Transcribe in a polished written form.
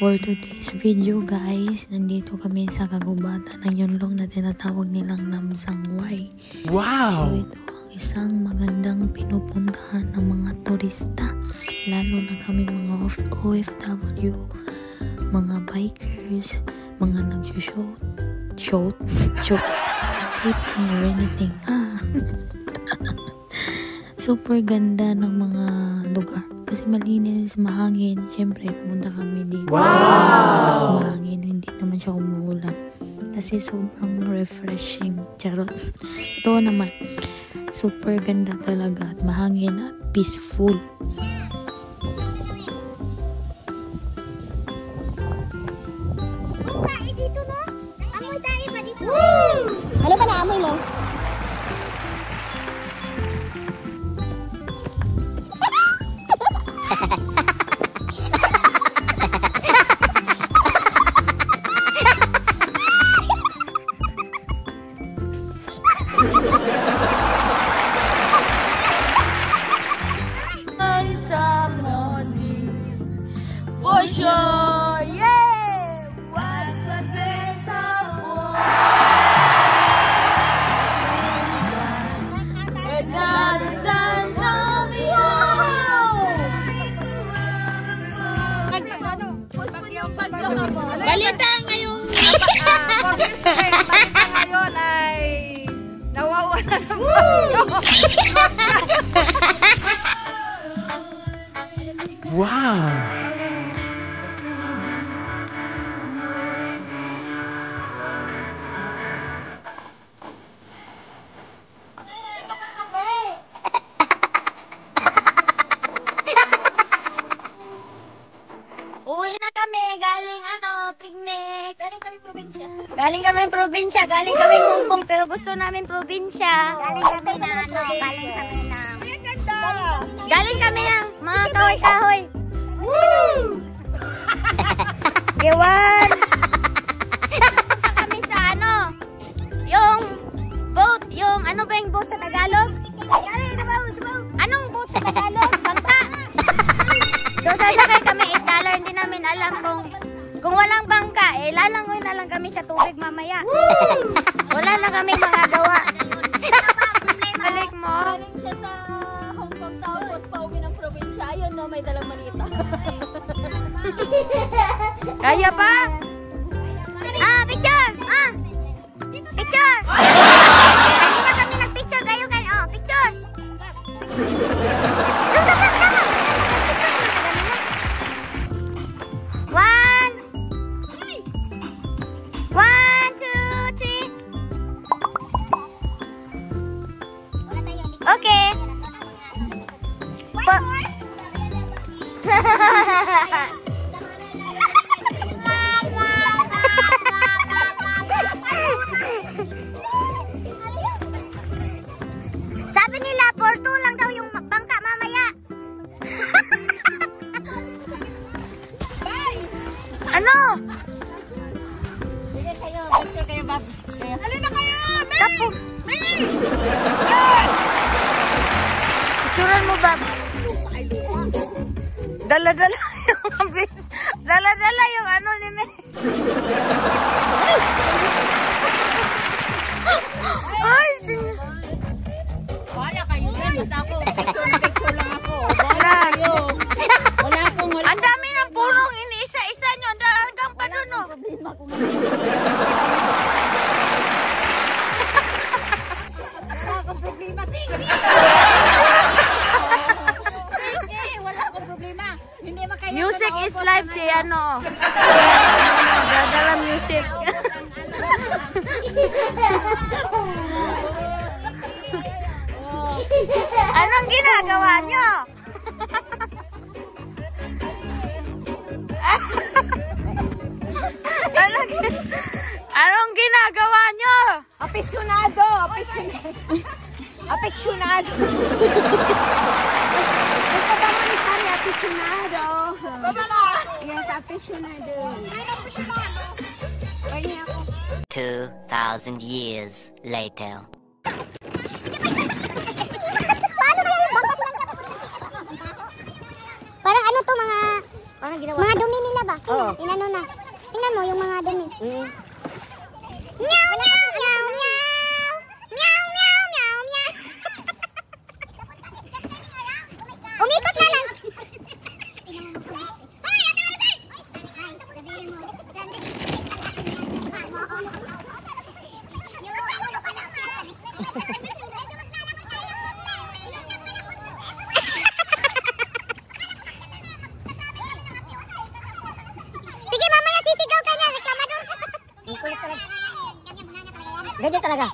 For today's video guys, nandito kami sa kagubatan ng Yonlong na tinatawag nilang Namsangway. Wow! So ito ang isang magandang pinupuntahan ng mga turista, lalo na kaming mga OFW, mga bikers, mga nagsushoot, taping or anything. Super ganda ng mga lugar. Kasi malinis, mahangin. Siyempre, pumunta kami dito. Wow! Mahangin, hindi naman siya umuulan. Kasi sobrang refreshing. Charot. Ito naman. Super ganda talaga at mahangin at peaceful. Dito no? Amoy tayo pa dito. Ano pa na amoy mo? For sure, yeah! What's the best of all? Another time's on the balita ngayong balita ngayon ay nawawala ng Wow! Uwi na kami, galing picnic. Galing kami probinsya. Galing kami Hong Kong, pero gusto namin probinsya. Galing kami ng mga kahoy-kahoy. Woo! Ewan! Punta kami sa yung boat, ano ba yung boat sa Tagalog? Anong boat sa Tagalog? Bangka! So sasakay kami $8, hindi namin alam kung walang bangka, lalangoy na lang kami sa tubig mamaya. Wala na kami magagawa. Balik mo. Galing siya sa Hong Kong tapos pauwi ng probinsya. Ayun no, may dalang manita. Kaya pa? Picture! Picture! Kanina kami nag-picture kayo. Picture! Doon ka pa, sama! Picture naman ka kanina. 1, 2, 3. Okay. Sabi nila, 4-2 lang daw yung bangka mamaya. Ano? picture kayo, Bob. Halina kayo! Tapo. Picturean mo, Bob. Dala-dala yung ni May. Ay, Wala kayo yan. Basta ako. Picture lang ako. Wala kayo. Wala akong ang dami ng punong iniisa-isa nyo. Hanggang pa doon, no? problema kung wala akong problema. Sige, wala akong problema. Hindi makaya. Music is life si Dadala music. Anong ginagawa nyo? Anong ginagawa nyo? Aficionado. Aficionado. Aficionado. Yes, aficionado. 2,000 years later. Parang ano to, mga dumi nila ba? Oo. Inano Meow, meow, meow, meow. Meow, meow, meow, meow. Umikot na lang. Sige, mamaya sisigaw ka niya, reklamador. Ganyan talaga.